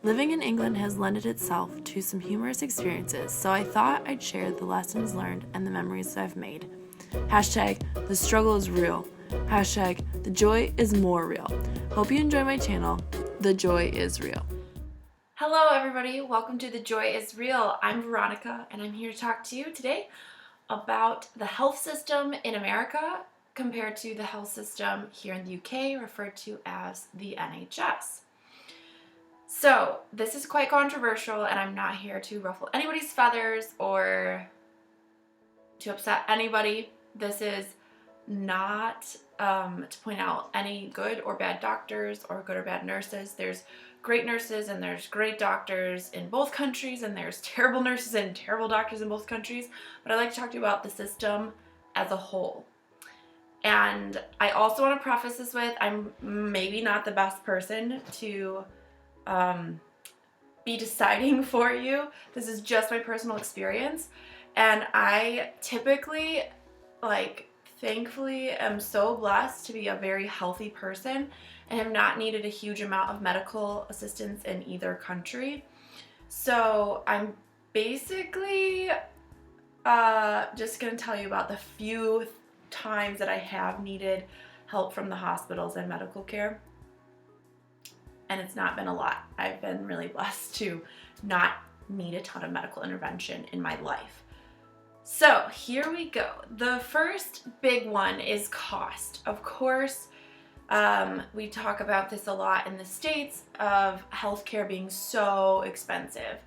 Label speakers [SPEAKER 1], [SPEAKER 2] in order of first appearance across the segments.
[SPEAKER 1] Living in England has lended itself to some humorous experiences, so I thought I'd share the lessons learned and the memories that I've made. Hashtag, the struggle is real. Hashtag, the joy is more real. Hope you enjoy my channel. The joy is real. Hello everybody, welcome to The Joy is Real. I'm Veronica and I'm here to talk to you today about the health system in America compared to the health system here in the UK, referred to as the NHS. So this is quite controversial and I'm not here to ruffle anybody's feathers or to upset anybody. This is not to point out any good or bad doctors or good or bad nurses. There's great nurses and there's great doctors in both countries, and there's terrible nurses and terrible doctors in both countries. But I'd like to talk to you about the system as a whole. And I also want to preface this with, I'm maybe not the best person to be deciding for you. This is just my personal experience. And I typically, thankfully, am so blessed to be a very healthy person and have not needed a huge amount of medical assistance in either country. So I'm basically just going to tell you about the few times that I have needed help from the hospitals and medical care. And it's not been a lot. I've been really blessed to not need a ton of medical intervention in my life. So here we go. The first big one is cost. Of course, we talk about this a lot in the States of healthcare being so expensive.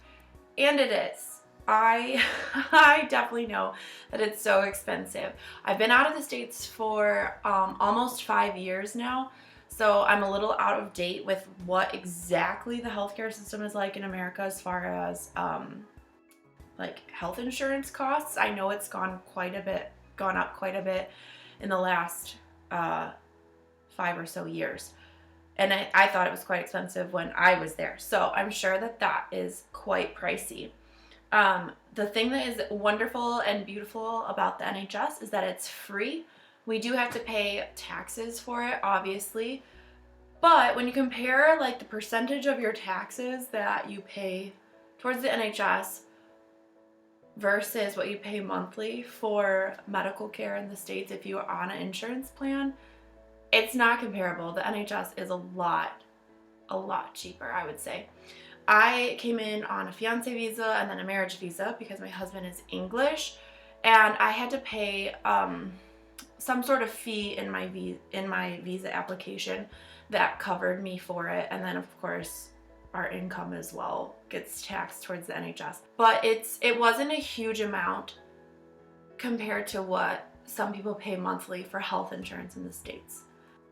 [SPEAKER 1] And it is. I definitely know that it's so expensive. I've been out of the States for almost 5 years now. So I'm a little out of date with what exactly the healthcare system is like in America as far as health insurance costs. I know it's gone up quite a bit in the last 5 or so years. And I thought it was quite expensive when I was there. So I'm sure that is quite pricey. The thing that is wonderful and beautiful about the NHS is that it's free. We do have to pay taxes for it, obviously. But when you compare the percentage of your taxes that you pay towards the NHS versus what you pay monthly for medical care in the States if you are on an insurance plan, it's not comparable. The NHS is a lot cheaper, I would say. I came in on a fiancé visa and then a marriage visa because my husband is English, and I had to pay some sort of fee in my visa application that covered me for it, and then of course our income as well gets taxed towards the NHS. But it wasn't a huge amount compared to what some people pay monthly for health insurance in the States.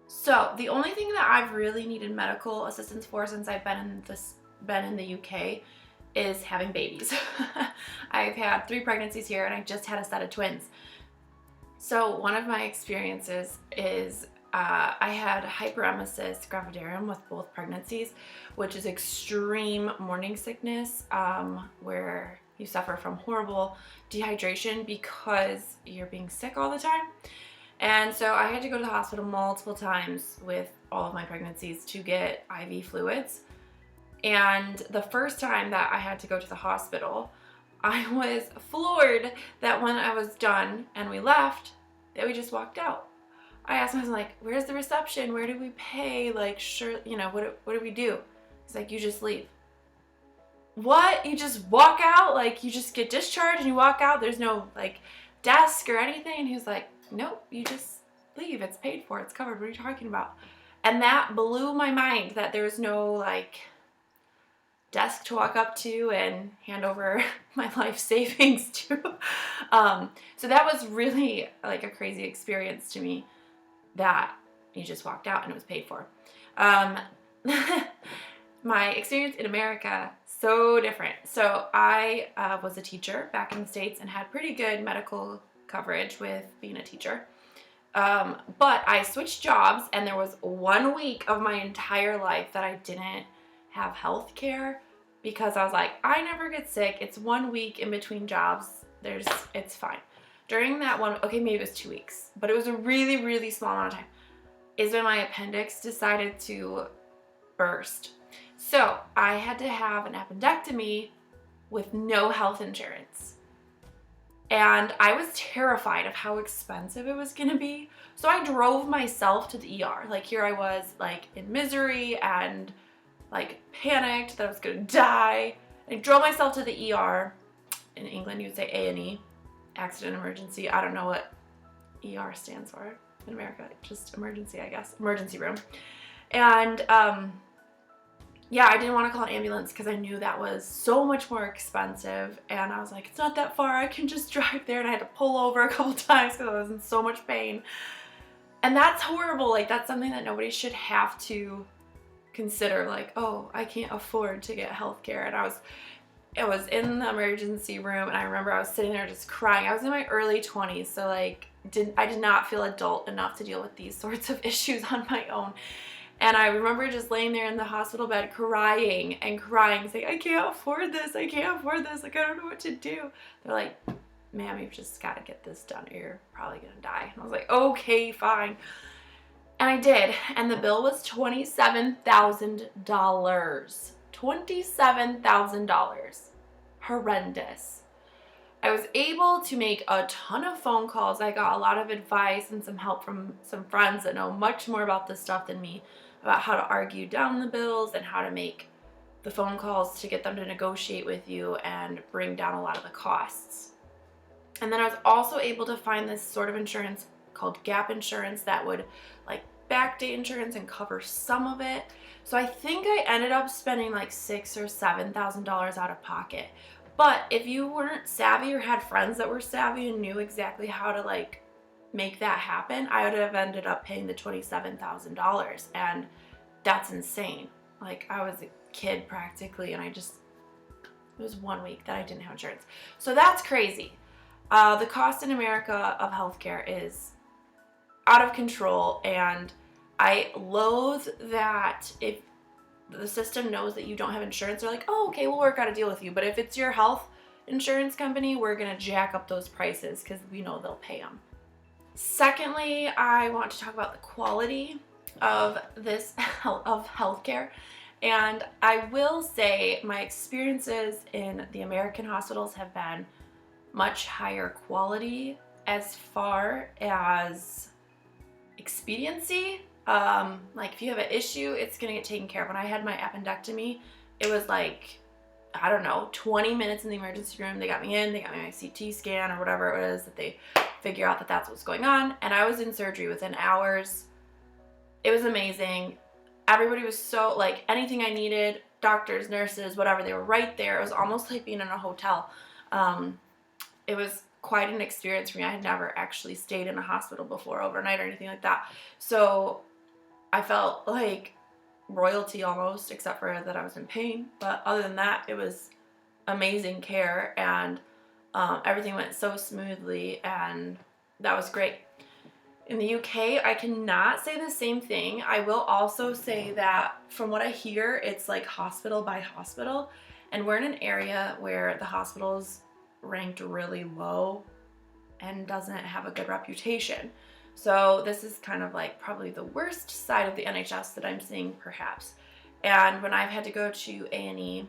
[SPEAKER 1] So the only thing that I've really needed medical assistance for since I've been in the UK is having babies. I've had 3 pregnancies here and I just had a set of twins. So one of my experiences is I had hyperemesis gravidarum with both pregnancies, which is extreme morning sickness where you suffer from horrible dehydration because you're being sick all the time. And so I had to go to the hospital multiple times with all of my pregnancies to get IV fluids. And the first time that I had to go to the hospital, I was floored that when I was done and we left, that we just walked out. I asked my husband, where's the reception? Where do we pay? Sure, what do we do? He's like, you just leave. What? You just walk out? You just get discharged and you walk out? There's no, desk or anything? And he was like, nope, you just leave. It's paid for. It's covered. What are you talking about? And that blew my mind that there's no, desk to walk up to and hand over my life savings to. So that was really a crazy experience to me, that you just walked out and it was paid for. My experience in America, so different. So I was a teacher back in the States and had pretty good medical coverage with being a teacher. But I switched jobs and there was 1 week of my entire life that I didn't have health care because I was like, I never get sick. It's 1 week in between jobs. It's fine. During that maybe it was 2 weeks, but it was a really, really small amount of time, is when my appendix decided to burst. So I had to have an appendectomy with no health insurance. And I was terrified of how expensive it was gonna be. So I drove myself to the ER. Like, here I was, like, in misery and, like, panicked that I was gonna die. I drove myself to the ER. In England, you'd say A&E, accident emergency. I don't know what ER stands for in America. Just emergency, I guess. Emergency room. And, yeah, I didn't want to call an ambulance because I knew that was so much more expensive, and I was like, it's not that far, I can just drive there, and I had to pull over a couple times because I was in so much pain. And that's horrible. Like, that's something that nobody should have to consider, like, oh, I can't afford to get health care. And I was in the emergency room, and I remember I was sitting there just crying. I was in my early 20s, so like I did not feel adult enough to deal with these sorts of issues on my own. And I remember just laying there in the hospital bed crying and crying, saying, I can't afford this, I can't afford this, like, I don't know what to do. They're like, ma'am, you've just got to get this done or you're probably going to die. And I was like, okay, fine. And I did. And the bill was $27,000. $27,000. Horrendous. I was able to make a ton of phone calls. I got a lot of advice and some help from some friends that know much more about this stuff than me, about how to argue down the bills and how to make the phone calls to get them to negotiate with you and bring down a lot of the costs. And then I was also able to find this sort of insurance called gap insurance that would like backdate insurance and cover some of it. So I think I ended up spending like $6,000 or $7,000 out of pocket. But if you weren't savvy or had friends that were savvy and knew exactly how to like make that happen, I would have ended up paying the $27,000, and that's insane. Like, I was a kid practically, and it was 1 week that I didn't have insurance. So that's crazy. The cost in America of healthcare is out of control, and I loathe that if the system knows that you don't have insurance, they're like, oh, okay, we'll work out a deal with you. But if it's your health insurance company, we're going to jack up those prices because we know they'll pay them. Secondly, I want to talk about the quality of healthcare. And I will say my experiences in the American hospitals have been much higher quality as far as expediency. Like, if you have an issue, it's gonna get taken care of. When I had my appendectomy, it was like, I don't know, 20 minutes in the emergency room. They got me in, they got me my CT scan or whatever it is that they figure out that that's what's going on. And I was in surgery within hours. It was amazing. Everybody was so, like, anything I needed, doctors, nurses, whatever, they were right there. It was almost like being in a hotel. It was quite an experience for me. I had never actually stayed in a hospital before overnight or anything like that. So I felt like royalty almost, except for that I was in pain. But other than that, it was amazing care, and everything went so smoothly, and that was great. In the UK, I cannot say the same thing. I will also say that from what I hear, it's like hospital by hospital, and we're in an area where the hospital's ranked really low and doesn't have a good reputation. So this is kind of like probably the worst side of the NHS that I'm seeing, perhaps. And when I've had to go to A&E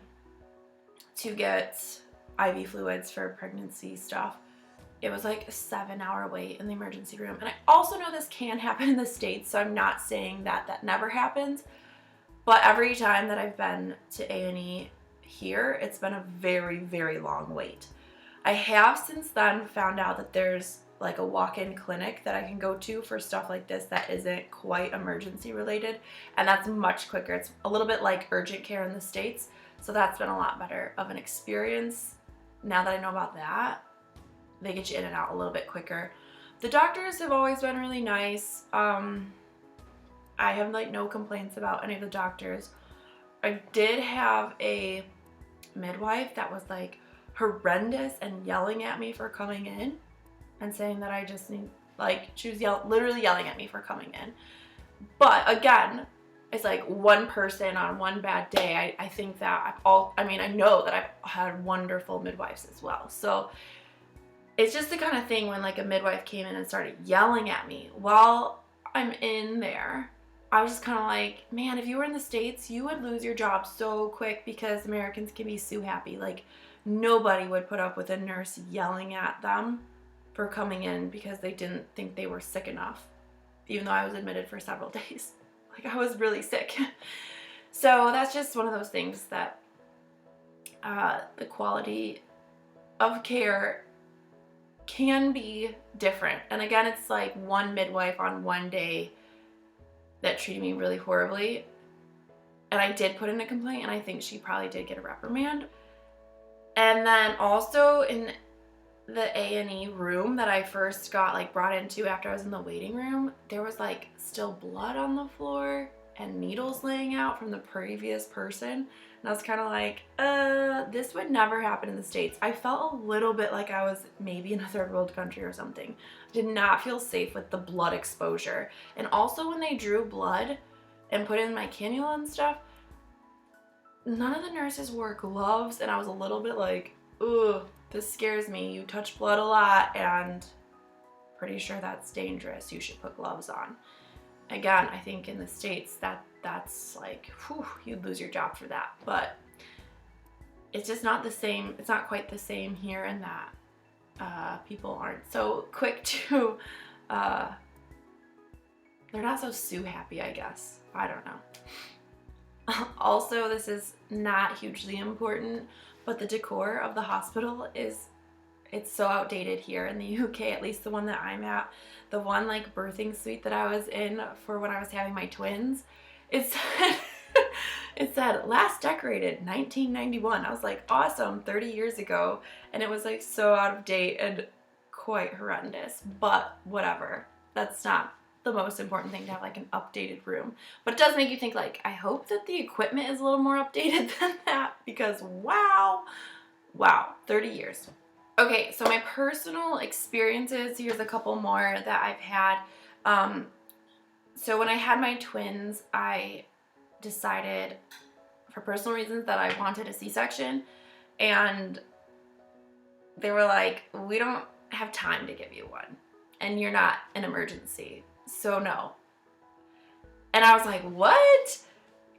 [SPEAKER 1] to get IV fluids for pregnancy stuff, it was like a 7-hour wait in the emergency room. And I also know this can happen in the States, so I'm not saying that that never happens. But every time that I've been to A&E here, it's been a very, very long wait. I have since then found out that there's like a walk-in clinic that I can go to for stuff like this that isn't quite emergency related, and that's much quicker. It's a little bit like urgent care in the States, so that's been a lot better of an experience. Now that I know about that, they get you in and out a little bit quicker. The doctors have always been really nice. I have like no complaints about any of the doctors. I did have a midwife that was like horrendous and yelling at me for coming in and saying that I just need, like, she was literally yelling at me for coming in. But again, it's like one person on one bad day. I think that I know that I've had wonderful midwives as well. So it's just the kind of thing when like a midwife came in and started yelling at me while I'm in there, I was just kind of like, man, if you were in the States, you would lose your job so quick because Americans can be so happy. Like, nobody would put up with a nurse yelling at them for coming in because they didn't think they were sick enough, even though I was admitted for several days. Like, I was really sick. So that's just one of those things that the quality of care can be different. And again, it's like one midwife on one day that treated me really horribly. And I did put in a complaint, and I think she probably did get a reprimand. And then also in the A&E room that I first got like brought into after I was in the waiting room, there was like still blood on the floor and needles laying out from the previous person. And I was kind of like, this would never happen in the States. I felt a little bit like I was maybe in a third world country or something. I did not feel safe with the blood exposure. And also when they drew blood and put in my cannula and stuff, none of the nurses wore gloves, and I was a little bit like, ugh, this scares me. You touch blood a lot, and pretty sure that's dangerous. You should put gloves on. Again, I think in the States that's like, whew, you'd lose your job for that. But it's just not the same. It's not quite the same here in that people aren't so quick to, they're not so sue happy, I guess. I don't know. Also, this is not hugely important, but the decor of the hospital it's so outdated here in the UK, at least the one that I'm at. The one like birthing suite that I was in for when I was having my twins, it said last decorated 1991. I was like, awesome, 30 years ago. And it was like so out of date and quite horrendous, but whatever. That's not the most important thing, to have like an updated room. But it does make you think like, I hope that the equipment is a little more updated than that, because wow, 30 years. Okay, so my personal experiences, here's a couple more that I've had. So when I had my twins, I decided for personal reasons that I wanted a C-section, and they were like, we don't have time to give you one, and you're not an emergency, so no. And I was like, what?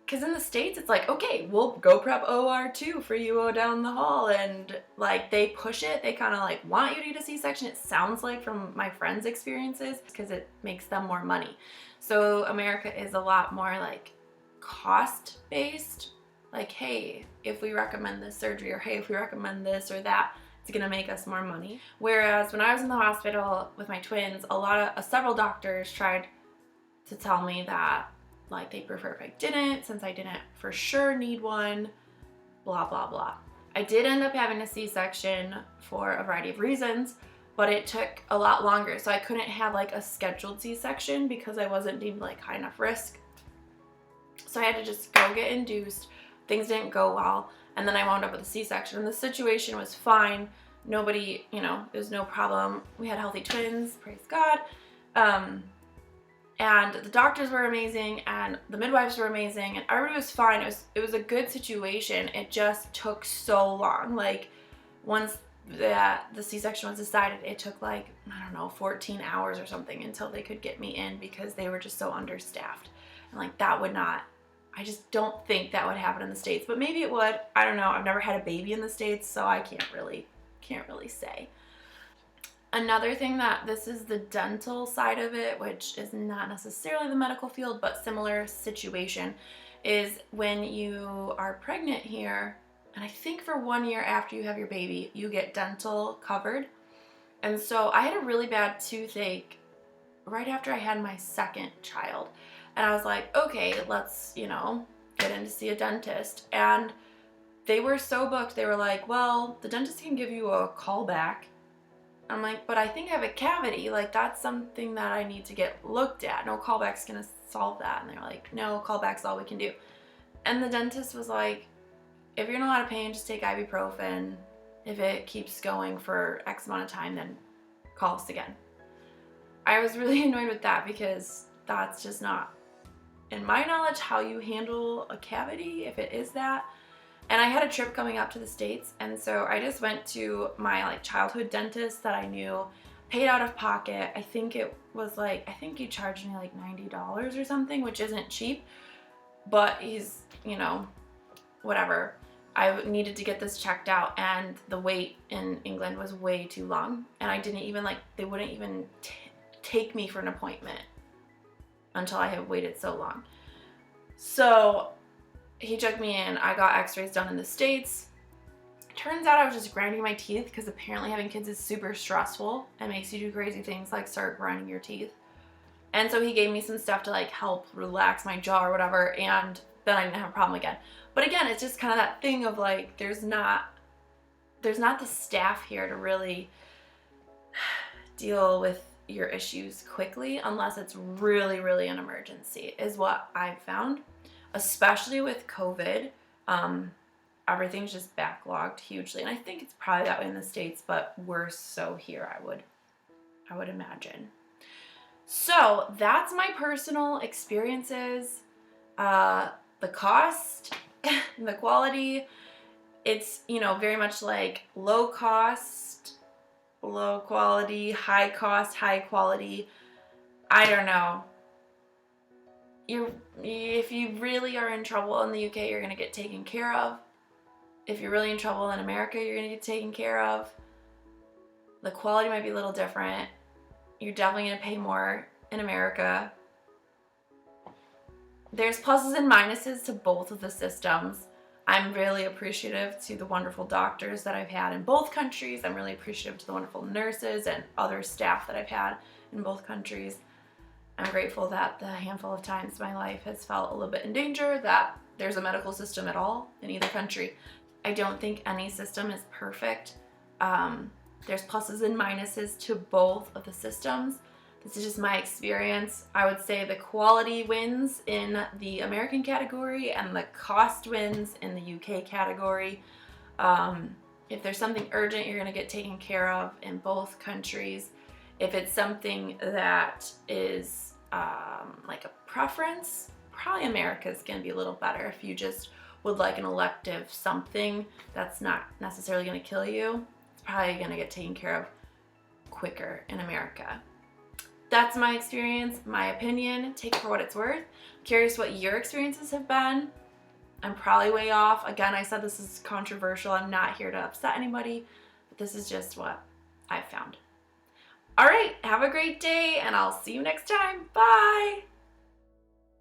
[SPEAKER 1] Because in the States, it's like, okay, we'll go prep OR2 for you down the hall. And like they push it. They kind of like want you to get a C-section. It sounds like from my friends' experiences, because it makes them more money. So America is a lot more like cost-based. Like, hey, if we recommend this surgery, or hey, if we recommend this or that, it's gonna make us more money. Whereas when I was in the hospital with my twins, several doctors tried to tell me that like they prefer if I didn't, since I didn't for sure need one, blah, blah, blah. I did end up having a C-section for a variety of reasons, but it took a lot longer. So I couldn't have like a scheduled C-section because I wasn't deemed like high enough risk. So I had to just go get induced. Things didn't go well. And then I wound up with a C-section, and the situation was fine. Nobody, it was no problem. We had healthy twins, praise God. And the doctors were amazing, and the midwives were amazing, and everybody was fine. It was a good situation. It just took so long. Like, once the C-section was decided, it took like, I don't know, 14 hours or something until they could get me in, because they were just so understaffed. And like, I just don't think that would happen in the States, but maybe it would. I don't know. I've never had a baby in the States, so I can't really say. Another thing, that this is the dental side of it, which is not necessarily the medical field, but similar situation, is when you are pregnant here, and I think for 1 year after you have your baby, you get dental covered. And so I had a really bad toothache right after I had my second child. And I was like, okay, let's, get in to see a dentist. And they were so booked. They were like, well, the dentist can give you a callback. I'm like, but I think I have a cavity. Like, that's something that I need to get looked at. No callback's gonna solve that. And they're like, no, callback's all we can do. And the dentist was like, if you're in a lot of pain, just take ibuprofen. If it keeps going for X amount of time, then call us again. I was really annoyed with that, because that's just not, in my knowledge, how you handle a cavity, if it is that. And I had a trip coming up to the States, and so I just went to my like childhood dentist that I knew, paid out of pocket. I think it was like, I think he charged me like $90 or something, which isn't cheap, but he's, you know, whatever. I needed to get this checked out, and the wait in England was way too long, and I didn't even like, they wouldn't even take me for an appointment until I had waited so long. So he took me in. I got x-rays done in the States. Turns out I was just grinding my teeth because apparently having kids is super stressful and makes you do crazy things like start grinding your teeth. And so he gave me some stuff to like help relax my jaw or whatever, and then I didn't have a problem again. But again, it's just kind of that thing of like, there's not the staff here to really deal with your issues quickly unless it's really, really an emergency, is what I've found, especially with COVID. Everything's just backlogged hugely, and I think it's probably that way in the States, but worse so here, I would imagine. So that's my personal experiences. The cost, the quality, it's, you know, very much like low cost, low quality, high cost, high quality. I don't know. If you really are in trouble in the UK, you're going to get taken care of. If you're really in trouble in America, you're going to get taken care of. The quality might be a little different. You're definitely going to pay more in America. There's pluses and minuses to both of the systems. I'm really appreciative to the wonderful doctors that I've had in both countries. I'm really appreciative to the wonderful nurses and other staff that I've had in both countries. I'm grateful that the handful of times my life has felt a little bit in danger, that there's a medical system at all in either country. I don't think any system is perfect. There's pluses and minuses to both of the systems. This is just my experience. I would say the quality wins in the American category and the cost wins in the UK category. If there's something urgent, you're going to get taken care of in both countries. If it's something that is like a preference, probably America's going to be a little better. If you just would like an elective something that's not necessarily going to kill you, it's probably going to get taken care of quicker in America. That's my experience, my opinion. Take it for what it's worth. I'm curious what your experiences have been. I'm probably way off. Again, I said this is controversial. I'm not here to upset anybody, but this is just what I've found. All right, have a great day, and I'll see you next time. Bye.